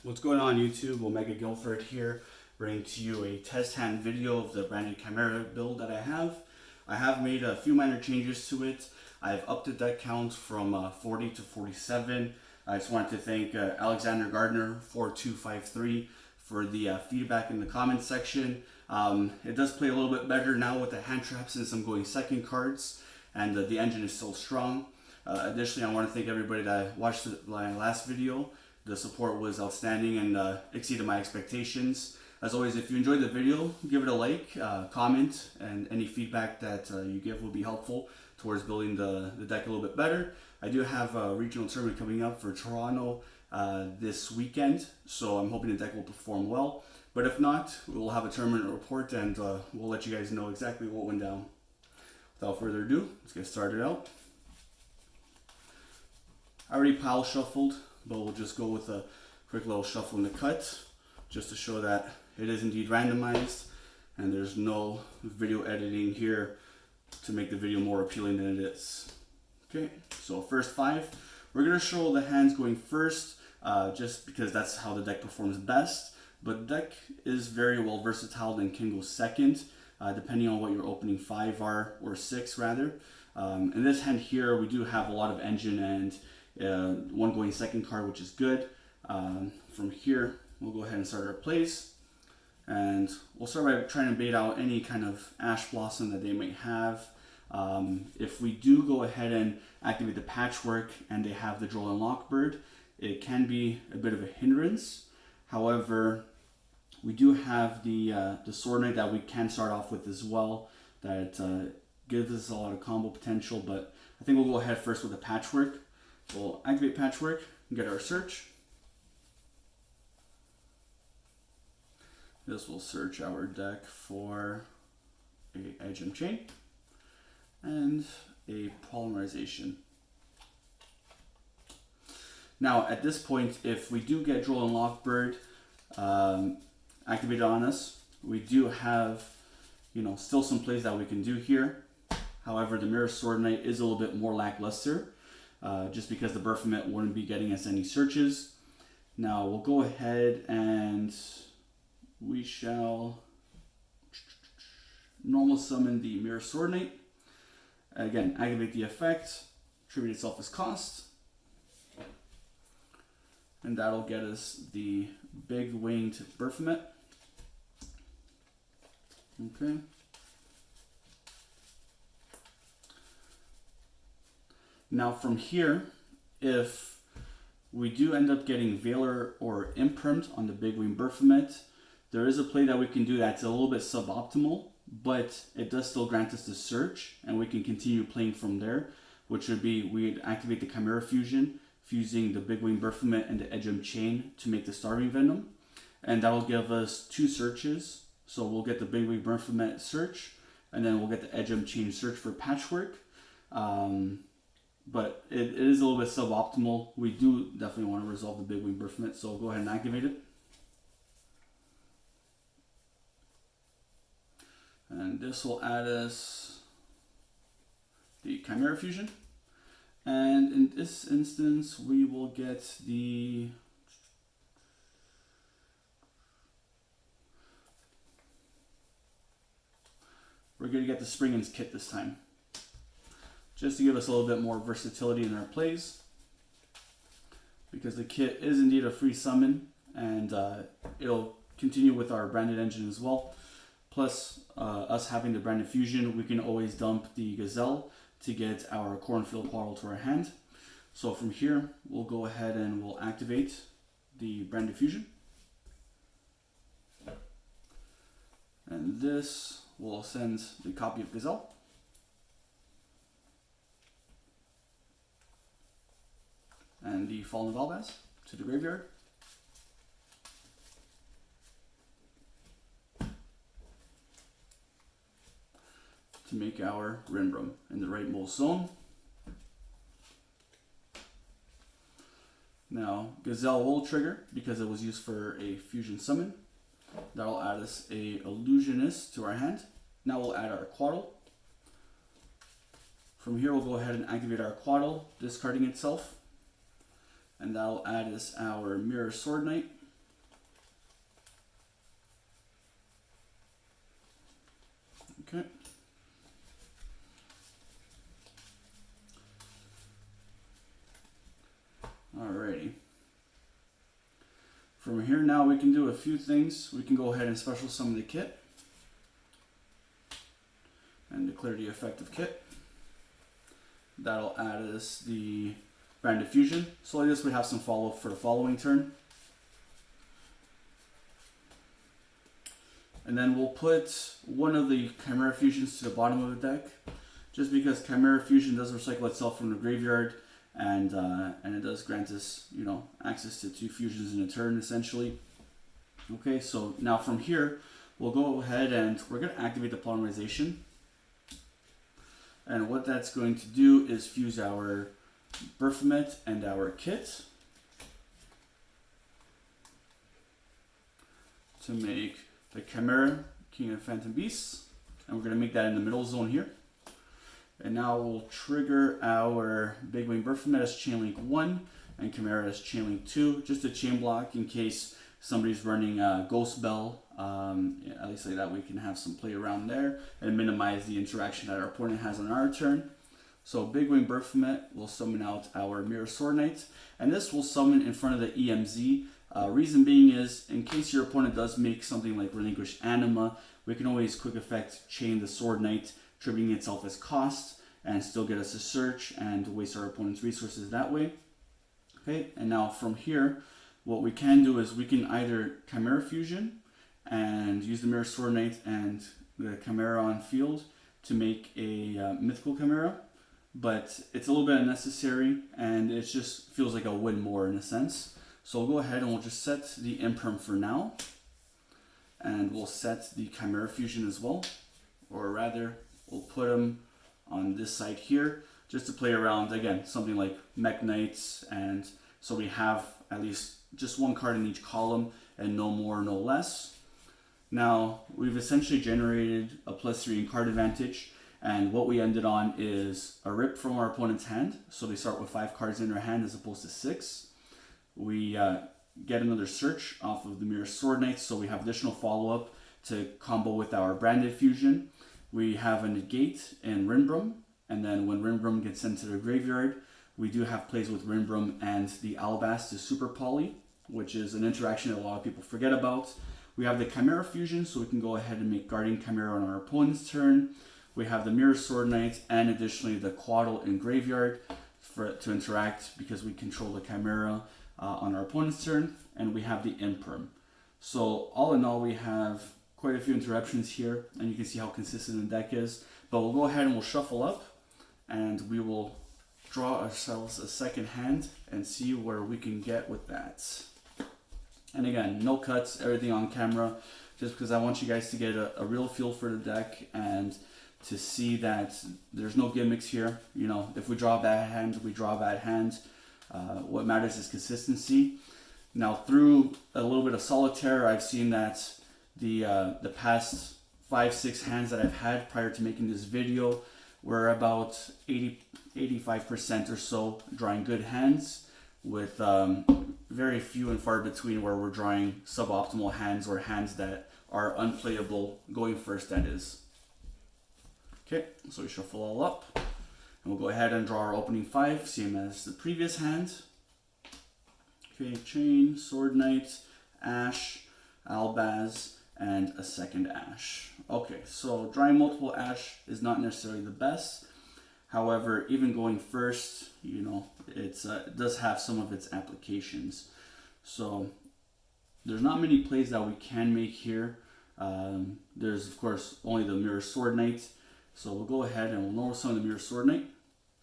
What's going on YouTube? Omega Guilford here, bringing to you a test hand video of the branded Chimera build that I have. I have made a few minor changes to it. I've upped the deck count from 40 to 47. I just wanted to thank Alexander Gardner 4253 for the feedback in the comments section. It does play a little bit better now with the hand trap since I'm going second cards, and the engine is still strong. Additionally, I want to thank everybody that watched my last video. The support was outstanding and exceeded my expectations. As always, if you enjoyed the video, give it a like, comment, and any feedback that you give will be helpful towards building the deck a little bit better. I do have a regional tournament coming up for Toronto this weekend, so I'm hoping the deck will perform well. But if not, we'll have a tournament report and we'll let you guys know exactly what went down. Without further ado, let's get started out. I already pile shuffled, but we'll just go with a quick little shuffle in the cut just to show that it is indeed randomized and there's no video editing here to make the video more appealing than it is. Okay, so first five, we're going to show the hands going first just because that's how the deck performs best, but the deck is very well versatile and can go second depending on what your opening five are, or six rather. In this hand here, we do have a lot of engine and one going second card, which is good. From here, we'll go ahead and start our plays, and we'll start by trying to bait out any kind of ash blossom that they might have. If we do go ahead and activate the patchwork and they have the Droll and Lockbird, it can be a bit of a hindrance. However, we do have the Sword Knight that we can start off with as well, that gives us a lot of combo potential, but I think we'll go ahead first with the patchwork. We'll activate patchwork and get our search. This will search our deck for a gem chain and a polymerization. Now at this point, if we do get Droll and Lockbird activated on us, we do have, still some plays that we can do here. However, the Mirror Sword Knight is a little bit more lackluster. Just because the Baphomet wouldn't be getting us any searches. Now we'll go ahead and we shall normal summon the Mirror Sword Knight. Again, activate the effect, tribute itself as cost, and that'll get us the big winged Baphomet. Okay. Now from here, if we do end up getting Veiler or Impermed on the Big Wing Baphomet, there is a play that we can do that's a little bit suboptimal, but it does still grant us the search, and we can continue playing from there, which would be we'd activate the Chimera Fusion, fusing the Big Wing Baphomet and the Edgem Chain to make the Starving Venom, and that will give us two searches. So we'll get the Big Wing Baphomet search, and then we'll get the Edgem Chain search for patchwork. But it is a little bit suboptimal. We do definitely want to resolve the Big Wing Baphomet, so go ahead and activate it. And this will add us the Chimera Fusion. And in this instance, we will get the we're going to get the Springen's Kit this time, just to give us a little bit more versatility in our plays, because the kit is indeed a free summon, and it'll continue with our branded engine as well. Plus, us having the branded fusion, we can always dump the Gazelle to get our Cornfield Portal to our hand. So from here, we'll go ahead and we'll activate the branded fusion. And this will send the copy of Gazelle. And the Fallen Valbaz to the graveyard. To make our Rinbrum in the rightmost zone. Now, Gazelle will trigger because it was used for a fusion summon. That'll add us a Illusionist to our hand. Now we'll add our Quaddle. From here, we'll go ahead and activate our Quaddle, discarding itself. And that'll add us our Mirror Sword Knight. Okay. Alrighty. From here now we can do a few things. We can go ahead and special summon the kit and declare the effective kit. That'll add us the brand diffusion. So like this we have some follow-up for the following turn. And then we'll put one of the Chimera fusions to the bottom of the deck, just because Chimera fusion does recycle itself from the graveyard, and it does grant us, you know, access to 2 fusions in a turn essentially. Okay, so now from here we'll go ahead and we're going to activate the polymerization, and what that's going to do is fuse our Baphomet and our kit to make the Chimera, King of Phantom Beasts, and we're going to make that in the middle zone here. And now we'll trigger our Big Wing Baphomet as Chain Link 1 and Chimera as Chain Link 2, just a chain block in case somebody's running Ghost Bell. At least like that we can have some play around there and minimize the interaction that our opponent has on our turn. So Big Wing Baphomet will summon out our Mirror Sword Knight, and this will summon in front of the EMZ. Reason being is, in case your opponent does make something like Relinquish Anima, we can always quick effect chain the Sword Knight, triggering itself as cost, and still get us a search and waste our opponent's resources that way. Okay, and now from here, what we can do is we can either Chimera Fusion and use the Mirror Sword Knight and the Chimera on field to make a Mythical Chimera, but it's a little bit unnecessary and it just feels like a win more in a sense. So we'll go ahead and we'll just set the Imperm for now, and we'll set the Chimera Fusion as well, or rather we'll put them on this side here just to play around, again, something like Mech Knights, and so we have at least just 1 card in each column and no more, no less. Now we've essentially generated a +3 in card advantage, and what we ended on is a rip from our opponent's hand, so they start with 5 cards in their hand as opposed to 6. We get another search off of the Mirror Sword Knight, so we have additional follow-up to combo with our Branded Fusion. We have a negate in Rinbrum, and then when Rinbrum gets sent to the graveyard, we do have plays with Rinbrum and the Alabast to Super Poly, which is an interaction that a lot of people forget about. We have the Chimera Fusion, so we can go ahead and make Guardian Chimera on our opponent's turn. We have the Mirror Sword Knight, and additionally the Quaddle in graveyard to interact because we control the Chimera on our opponent's turn, and we have the Imperm. So all in all, we have quite a few interruptions here, and you can see how consistent the deck is. But we'll go ahead and we'll shuffle up, and we will draw ourselves a second hand and see where we can get with that. And again, no cuts, everything on camera, just because I want you guys to get a real feel for the deck and to see that there's no gimmicks here. You know, if we draw a bad hand, we draw a bad hand. What matters is consistency. Now, through a little bit of solitaire, I've seen that the past 5-6 hands that I've had prior to making this video were about 85% or so drawing good hands, with very few and far between where we're drawing suboptimal hands or hands that are unplayable going first, that is. Okay, so we shuffle all up, and we'll go ahead and draw our opening 5, same as the previous hand. Okay, Chain, Sword Knight, Ash, Albaz, and a second Ash. Okay, so drawing multiple Ash is not necessarily the best. However, even going first, you know, it does have some of its applications. So there's not many plays that we can make here. There's of course only the Mirror Sword Knight. So we'll go ahead and we'll normal summon the Mirror Sword Knight,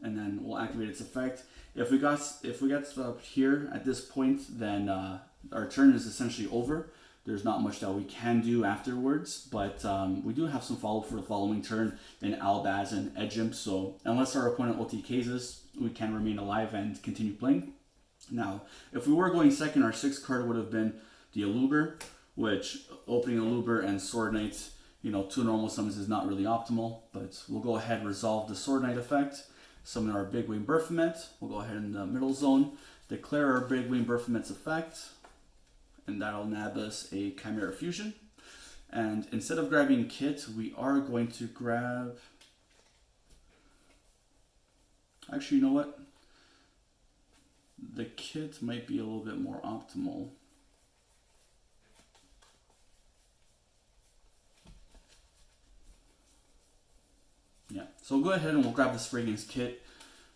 and then we'll activate its effect. If we got stopped here at this point, then our turn is essentially over. There's not much that we can do afterwards, but we do have some follow-up for the following turn in Albaz and Edgimp, so unless our opponent OTKs us, we can remain alive and continue playing. Now, if we were going second, our 6th card would have been the Aluber, which opening Aluber and Sword Knight, you know, 2 normal summons is not really optimal, but we'll go ahead and resolve the Sword Knight effect, summon our Big Wing Baphomet. We'll go ahead in the middle zone, declare our Big Wing Baphomet's effect, and that'll nab us a Chimera Fusion. And instead of grabbing kit, we are going to grab, actually, you know what? The kit might be a little bit more optimal. Yeah, so go ahead and we'll grab the spray against kit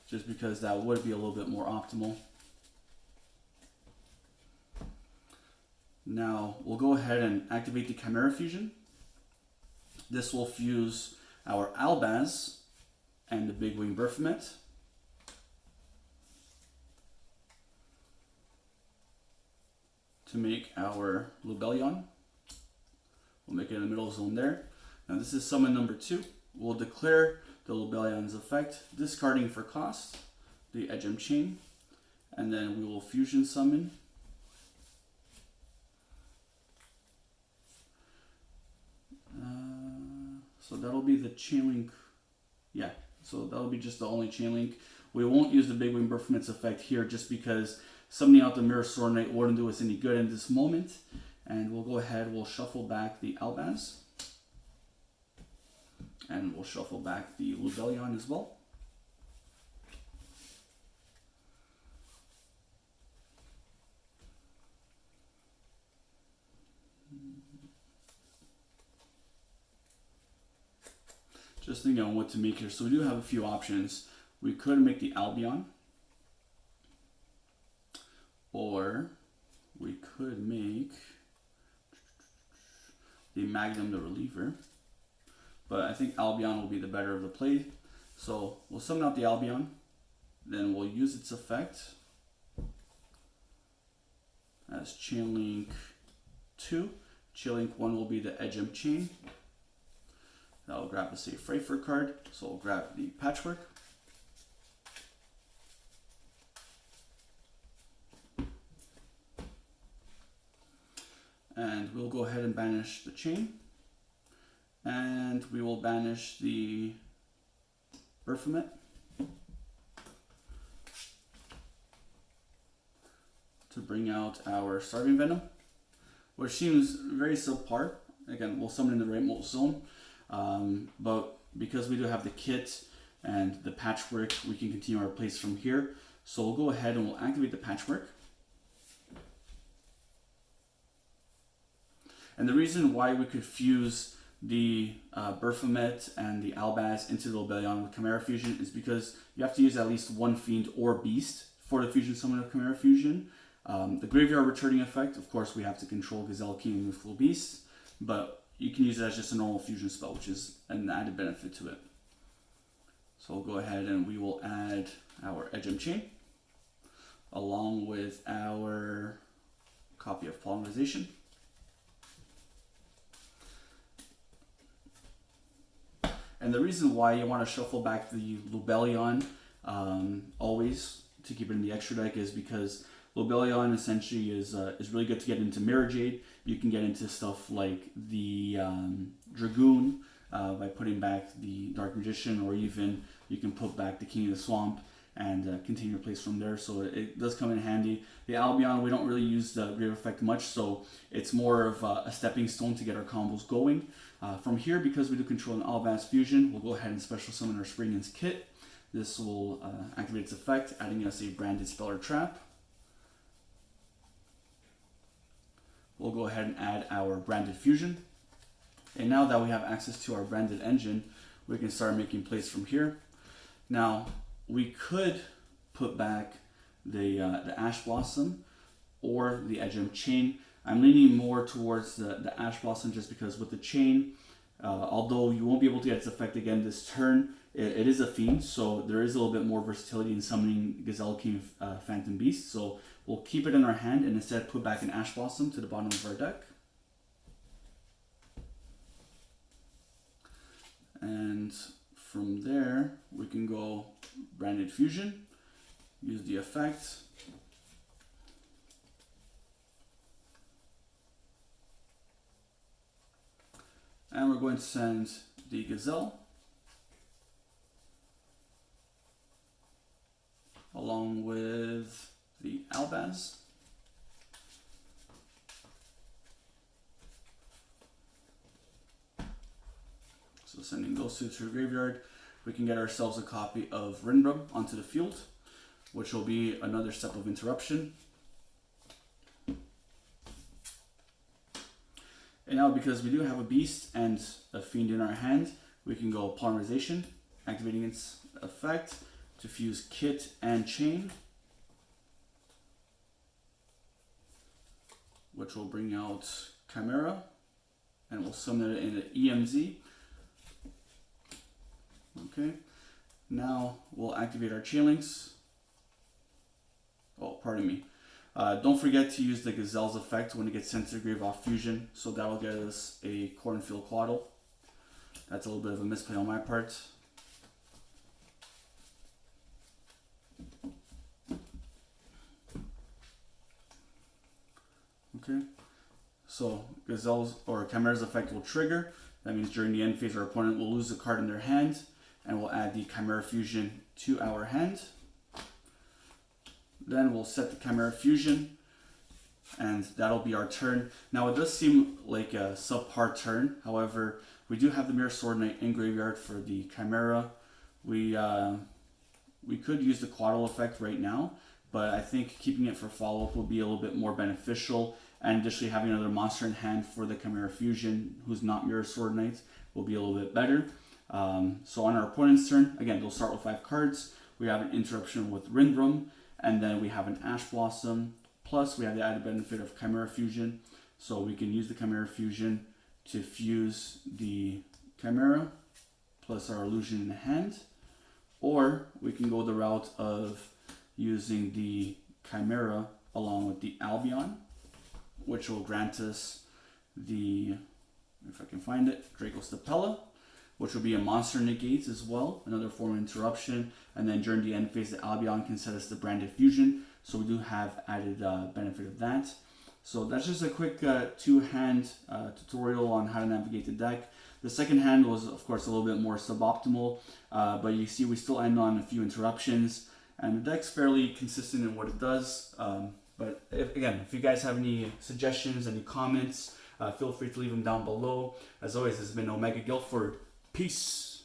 just because that would be a little bit more optimal. Now we'll go ahead and activate the Chimera fusion. This will fuse our Albaz and the Big Wing Berfomet. To make our Lubellion. We'll make it in the middle zone there. Now this is summon number 2. We'll declare the Lubellion's effect, discarding for cost the Edgem Chain, and then we will fusion summon so that'll be the chain link. Yeah, so that'll be just the only chain link. We won't use the Big Wing Berfomet's effect here just because summoning out the Mirror Sword Knight wouldn't do us any good in this moment. And we'll go ahead, we'll shuffle back the Albaz. And we'll shuffle back the Lubellion as well. Just thinking on what to make here. So we do have a few options. We could make the Albion. Or we could make the Magnum the Reliever. But I think Albion will be the better of the play. So we'll summon out the Albion. Then we'll use its effect as Chain Link 2. Chain Link 1 will be the Edgem Chain. That'll grab a Safe Rayford card. So we'll grab the Patchwork. And we'll go ahead and banish the chain. And we will banish the Berfomet. To bring out our Starving Venom, which seems very subpar. Again, we'll summon in the right zone. But because we do have the kit and the Patchwork, we can continue our plays from here. So we'll go ahead and we'll activate the Patchwork. And the reason why we could fuse the Berfomet and the Albaz into the Lubellion with Chimera Fusion is because you have to use at least one Fiend or Beast for the fusion summon of Chimera Fusion. The Graveyard Returning effect, of course, we have to control Gazelle King and Mythical Beast, but you can use it as just a normal fusion spell, which is an added benefit to it. So we'll go ahead and we will add our Edgem Chain along with our copy of Polymerization. And the reason why you want to shuffle back the Lubellion always to keep it in the extra deck is because Lubellion essentially is really good to get into Mirror Jade. You can get into stuff like the Dragoon by putting back the Dark Magician, or even you can put back the King of the Swamp and continue your plays from there. So it does come in handy. The Albion, we don't really use the Grave effect much, so it's more of a stepping stone to get our combos going. From here, because we do control an Albaz fusion, we'll go ahead and special summon our Springans Kit. This will activate its effect, adding us a branded spell or trap. We'll go ahead and add our branded fusion. And now that we have access to our branded engine, we can start making plays from here. Now, we could put back the Ash Blossom or the Edgem Chain. I'm leaning more towards the Ash Blossom just because with the chain, although you won't be able to get its effect again this turn, it is a Fiend, so there is a little bit more versatility in summoning Gazelle King Phantom Beast. So we'll keep it in our hand and instead put back an Ash Blossom to the bottom of our deck. And from there, we can go Branded Fusion, use the effect. And we're going to send the Gazelle along with the Albaz. So sending those two to the graveyard, we can get ourselves a copy of Rindrum onto the field, which will be another step of interruption. And now, because we do have a beast and a fiend in our hand, we can go Polymerization, activating its effect to fuse Kit and Chain, which will bring out Chimera, and we'll summon it in an EMZ. Okay, now we'll activate our Chainlinks. Oh, pardon me. Don't forget to use the Gazelle's effect when it gets sent to the grave off fusion, so that'll get us a Cornfield Quaddle. That's a little bit of a misplay on my part. Okay, so Gazelle's or Chimera's effect will trigger. That means during the end phase, our opponent will lose a card in their hand, and we'll add the Chimera Fusion to our hand. Then we'll set the Chimera Fusion, and that'll be our turn. Now, it does seem like a subpar turn. However, we do have the Mirror Sword Knight in graveyard for the Chimera. We could use the Quaddle effect right now, but I think keeping it for follow-up will be a little bit more beneficial. And additionally, having another monster in hand for the Chimera Fusion, who's not Mirror Sword Knight, will be a little bit better. So on our opponent's turn, again, they'll start with 5 cards. We have an interruption with Rindrum, and then we have an Ash Blossom. Plus, we have the added benefit of Chimera Fusion. So we can use the Chimera Fusion to fuse the Chimera, plus our illusion in the hand. Or we can go the route of using the Chimera along with the Albion, which will grant us the, if I can find it, Draco Stapella, which will be a monster negate as well, another form of interruption. And then during the end phase, the Albion can set us the Branded Fusion, so we do have added benefit of that. So that's just a quick 2-hand tutorial on how to navigate the deck. The second hand was, of course, a little bit more suboptimal, but you see we still end on a few interruptions, and the deck's fairly consistent in what it does. But if you guys have any suggestions, any comments, feel free to leave them down below. As always, this has been Omega Guildford. Peace.